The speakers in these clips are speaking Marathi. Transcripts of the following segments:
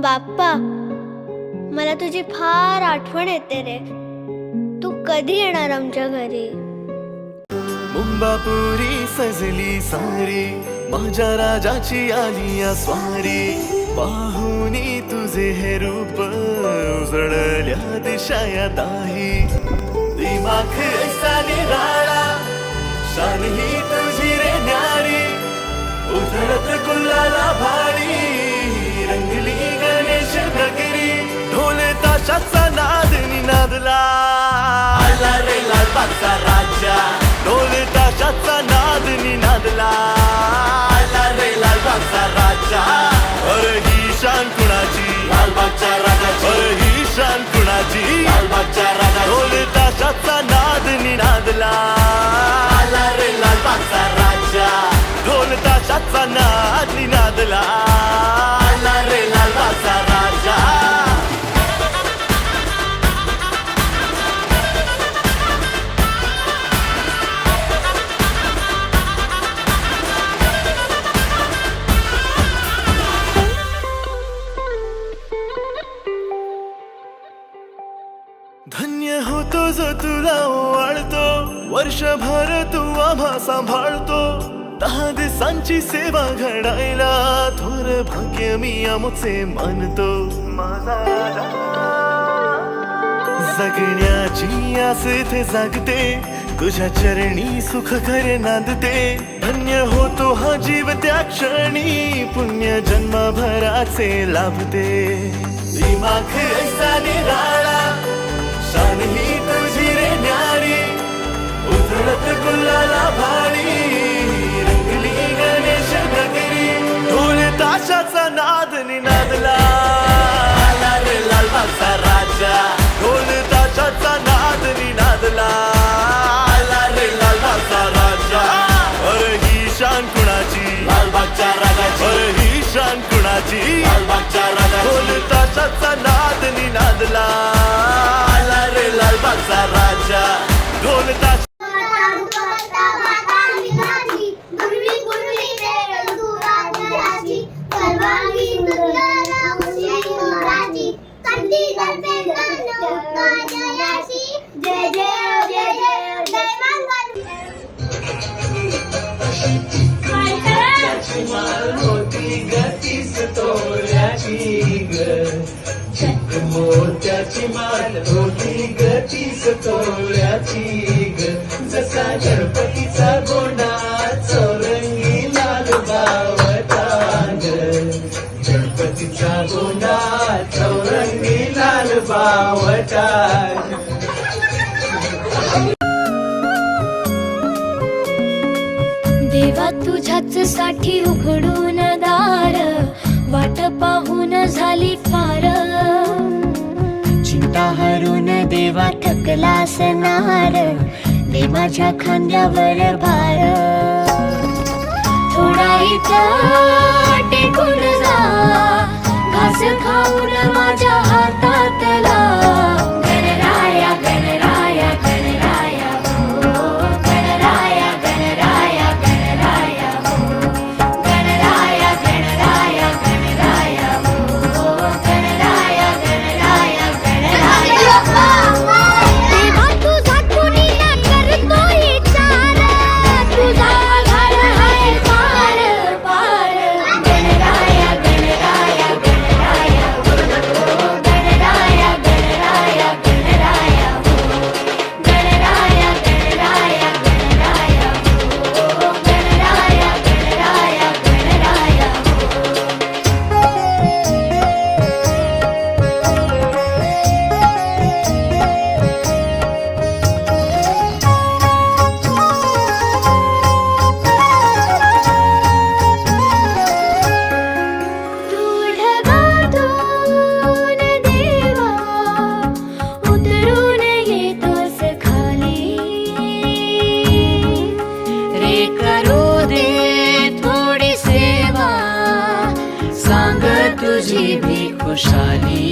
बाप्पा, मला तुझी फार आठवण येते रे. तू कधी येणार आमच्या घरी? मुंबापुरी सजली सारी, माझ्या राजाची आली या स्वारी. पाहुनी तुझे हे रूप, उजळल्या दिशा या दाही. दिमाख ऐसा निराळा, शान ही तुझी रे न्यारी. उधळत गुलाला भारी, रंगली गणेश नगरी. ढोल ताशाचा नाद निनादला, आला रे लालबागचा राजा. ढोल ताशाचा नाद निनादला, आला रे लालबागचा राजा. अरे ही शान कुणाची, लालबागच्या राजाची. अरे ही शान कुणाची, लालबागच्या राजाची. ढोल ताशाचा नाद निनादला, आला रे लालबागचा राजा. ढोल ताशाचा नाद निनादला, आला रे लालबागचा राजा. धन्य होतो जो तुला ओवाळतो, वर्षभर तू आम्हा सांभाळतो. 10 दिवसांची सेवा घडायला, थोर भाग्य मी आमचे मानतो. माझा राजा, जगण्याची आस इथे जागते, तुझ्या चरणी सुख खरे नांदते. धन्य होतो हा जीव त्या क्षणी, पुण्य जन्मभराचे लाभते. दिमाग ऐसा निराळा, शान ही तुझी रे न्यारी. उधळत गुलाला भारी, रंगली गणेश नगरी. ढोल ताशाचा नाद निनादला, आला रे लालबागचा राजा. ढोल ताशाचा नाद निनादला, आला रे लालबागचा राजा. अरे ही शान कुणाची, लालबागच्या राजाची. अरे ही शान कुणाची, लालबागच्या राजाची. ढोल ताशाचा नाद निनादला, आला रे लालबागचा राजा. ढोल ताश जय जय जय जय जय मंगल. होती गतीस तोऱ्याची ग, मोत्याची माल होती गतीस तोऱ्याची ग. जसा गणपतीचा गोंडा चौरंगी लाल बावटा ग. गणपतीचा गोंडा चौरंगी लाल बावटा. देवा तुझ्याच साठी उघडून दार, वाट पाहून झाली फार. चिंता हरून देवा थकला असणार, दे माझ्या खांद्यावर भार. थोडा इथं टेकून जा, घास खाऊन माझ्या हातातला. गणराया गणराया गणराया हो, गणराया गणराया गणराया हो. गणराया गणराया गणराया हो, गणराया गणराया गणराया हो. देवा तुझा कुणी ना करतो विचार, तुझा आधार आहे पार पार. गणराया गणराया गणराया हो, गणराया गणराया गणराया हो. गणराया गणराया गणराया हो, गणराया गणराया गणराया तू ढगातून देवा उतरून येतोस खाली. रे करू दे थोडी सेवा, सांग तुझी भी खुशाली.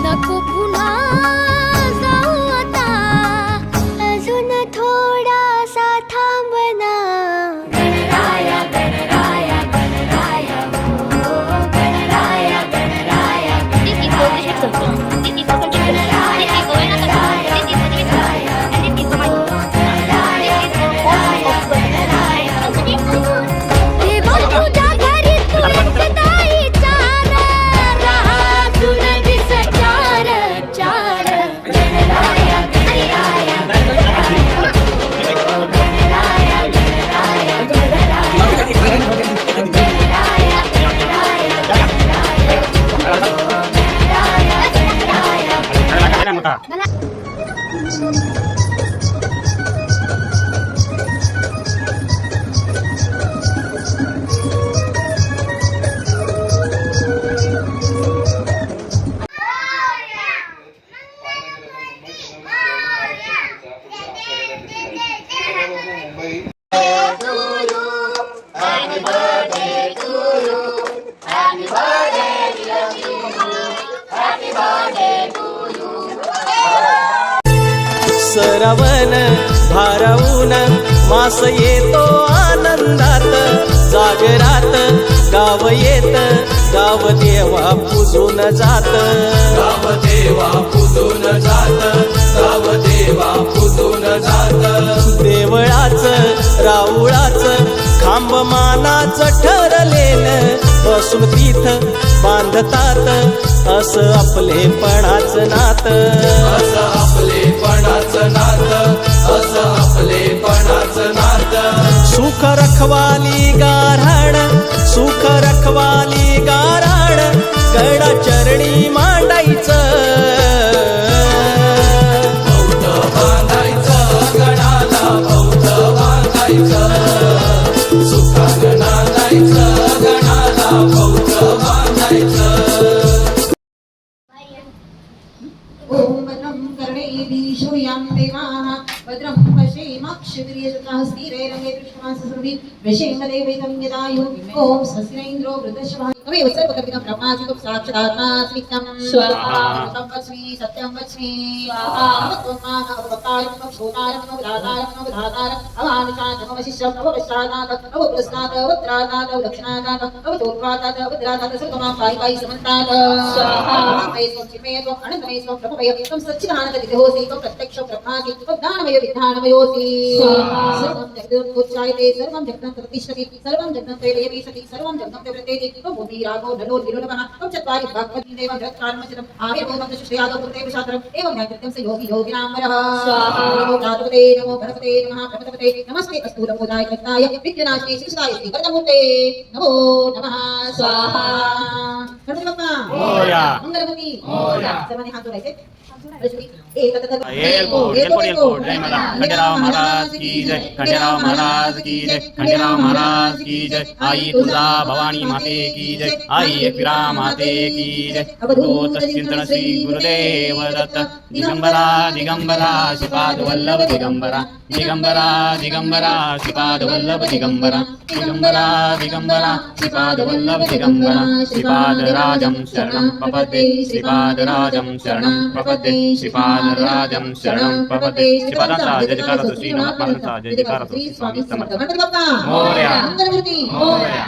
नको पुन्हा जाऊ आता, अजून थोडासा थांबना. गणराया गणराया गणराया सरवन भारावून मास येतो आनंदात जागरात गाव येत गाव देवा पूजून जात गाव देवा पूजून जात गाव देवा पूजून जात देवळाच राऊळाच खांब मानाच ठरलेन बसून तीथ बांधतात असं आपलेपणाच नात असं आपलेपणाचं नातं असं आपलेपणाचं नातं सुख रखवाली गाराण सुख रखवाली गाराण गडा चरणी मांडायचं बौद्ध बांधायचं गणाला बौद्ध बांधायचं सुखानं नांदायचं गणाला बौद्ध बांधायचं ओम भद्रं कर्णेभिः श्रूयाम देवाः भद्रं पश्येमाक्षभिर्यजत्राः स्थिरैरङ्गैः दृष्टमाससुरभिः वृषेमदेवैतं यदायुः ओम स्वस्ति न इन्द्रो वृद्धश्रवः तमेव सर्वकर्मिकं ब्रह्माजिकं साक्षादात्मा स्मितं स्वाहा तं वच्मि सत्यं वच्मि स्वाहा त्वं अवतारं श्रोतारं विधातारं विधातारं अवानिशातं वशिष्यं अवपश्चादात् अवपुरस्तात् अवत्रादात् अवदक्षिणादात् अवतोर्वादात् अवद्रादात् सर्वमां पाहि समन्तात् स्वाहा मयस्वं चिन्मये त्वम् अनन्तमये स्वं प्रभवय त्वं सच्चिदानन्दविग्रहोऽसि त्वं प्रत्यक्षं ब्रह्मासि त्वं दानमय विद्यानमयोऽसि सर्वं जगदुच्चायते सर्वं जगदं प्रतिष्ठति सर्वं जगदं त्रैलयति सति सर्वं जगदं प्रत्येति त्वं भूमि रागो नलो निरुलभः त्वं चत्वारि भगवती देवं जगत्कारणमचितम् आविर्भूतं दशश्रेयादो पुत्रे विशात्रम् एवं न्यायकृत्यं स योगी योगिनाम्बरः नमो नाथपते नमो भरतपते नमः प्रपतपते नमस्ते अस्तु नमोदाय कृताय विघ्ननाशिने शिवसाय श्रीवरदमूर्ते नमो नमः स्वाहा गणपती बाप्पा मोरया मंगलमूर्ती मोरया सर्वांनी हात जोडायचे एलकोट जय मला खंडेराव महाराज की जय खंडेराव महाराज की जय खंडेराव महाराज की जय आई तुळजा भवानी माते की जय आई एकविरा माते की जय अवधूत चिंतन श्री गुरुदेव दत्त दिगंबरा दिगंबरा श्रीपाद वल्लभ दिगंबरा दिगंबरा दिगंबरा श्रीपाद वल्लभ दिगंबरा दिगंबरा दिगंबरा श्रीपाद वल्लभ दिगंबरा श्रीपाद राजं शरणं प्रपद्ये श्रीपाद राजं शरणं प्रपद्ये श्रीपाद राजं शरणं प्रपद्ये श्रीपादांचा जय जयकार असो श्री महात्मांचा जय जयकार असो श्री स्वामी समर्थ गणपती बाप्पा मोरया मंगलमूर्ती मोरया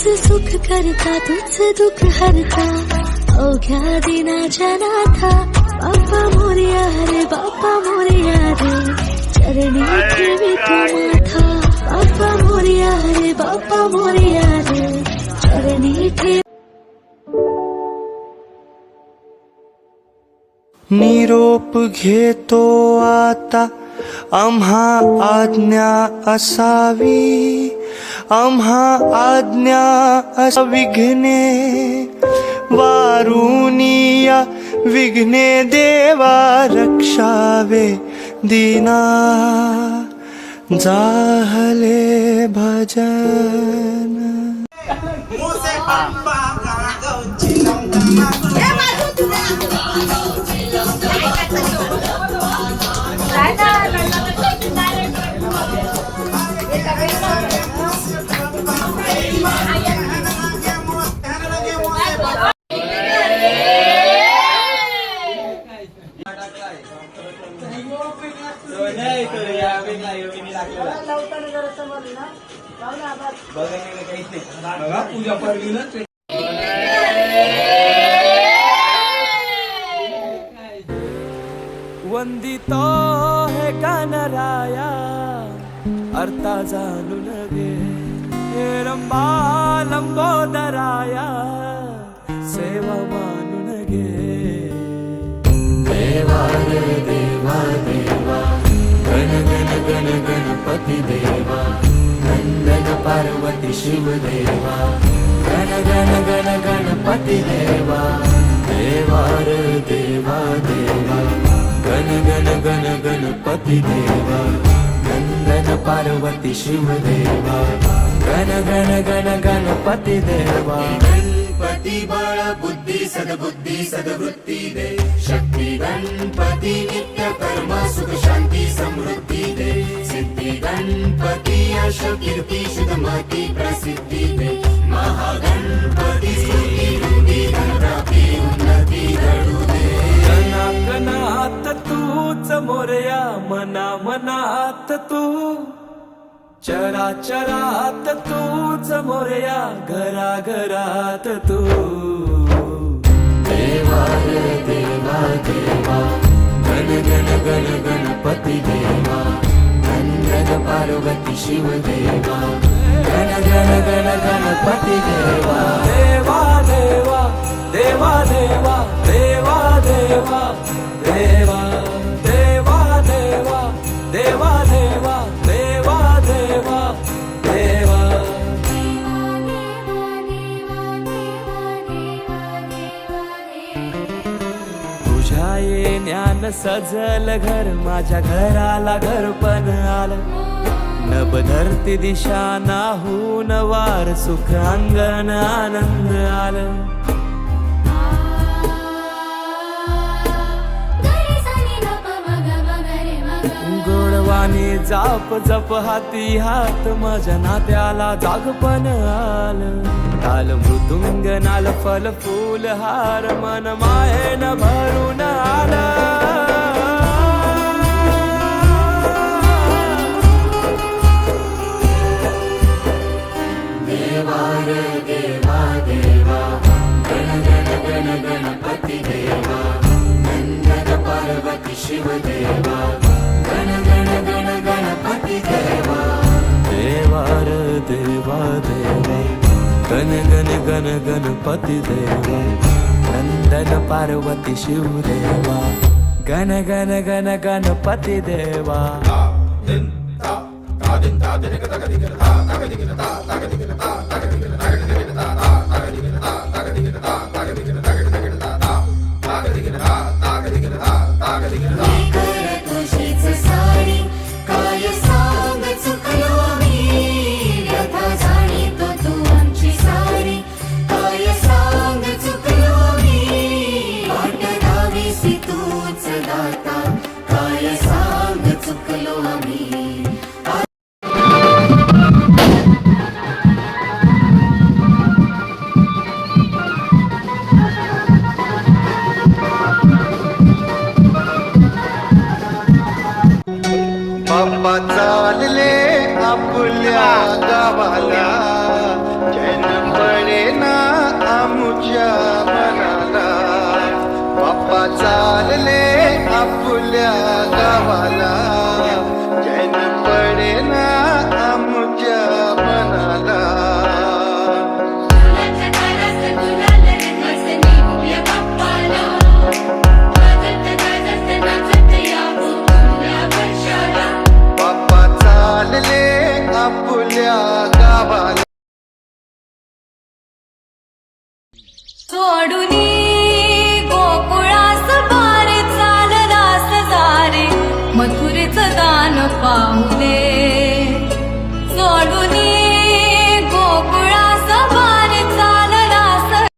सुख करता तूच दुःख हरता अवघ्या दिनाच्या नाथा बाप्पा मोरया रे बाप्पा मोरया रे चरणी ठेवी तू माथा बाप्पा मोरया रे बाप्पा मोरया रे चरणी ठेवी निरोप घेतो आता आम्हा आज्ञा असावी आम्हा आज्ञा विघ्ने वारुनिया विघ्ने देवा रक्षावे दीना जाहले भजन वंदितो हे कानराया अर्था जाणून घे हे रंबा लंबोदराया सेवा मानून घे देवा रे देवा देवा गण गण गण गणपती देवा नंदन पार्वती शिव देवा गण गण गण गणपती देवा देवा रे देवा देवा गण गण गण गणपती देवा नंदन पार्वती शिव देवा गण गण गण गणपती देवा गणपती बळ बुद्धी सद्बुद्धी सद्वृत्ती दे शक्ती गणपती नित्य कर्म सुख शांती समृद्धी दे सिद्धी गणपती यश कीर्ती शुद्धमती प्रसिद्धी दे महागणपती स्तुती वृद्धी धनप्राप्ती उन्नती घडू दे गणात तूच मोरया मना मनात तू चराचरात तूच मोरया घरा घरात तू देवा रे देवा देवा गण गण गण गणपती देवा नंदन पार्वती शिव देवा गण गण गण गणपती देवा देवा देवा देवा देवा देवा देवा देवा देवा देवा देवा देवा देवा देवा देवा तुझ्या येण्यान सजल घर माझ्या घराला घर पण आलं नभ धरती दिशा नाहून वार सुख अंगण आनंद आलं गोडवाणी जाप जप हाती हात माझ्या नात्याला जागपण आलं ताल मृदुंग नाल फल फूल हार मन मायेन भरून आलं देवा रे देवा देवा गण गण गण गणपती देवा नंदन पार्वती शिव देवा गण गण गण गणपती देवा देवा रे देवा देवा गण गण गण गणपती देवा नंदन पार्वती शिव देवा गण गण गण गणपती देवा बाप्पा चालले आपल्या गावाला जय खुल्या गावाला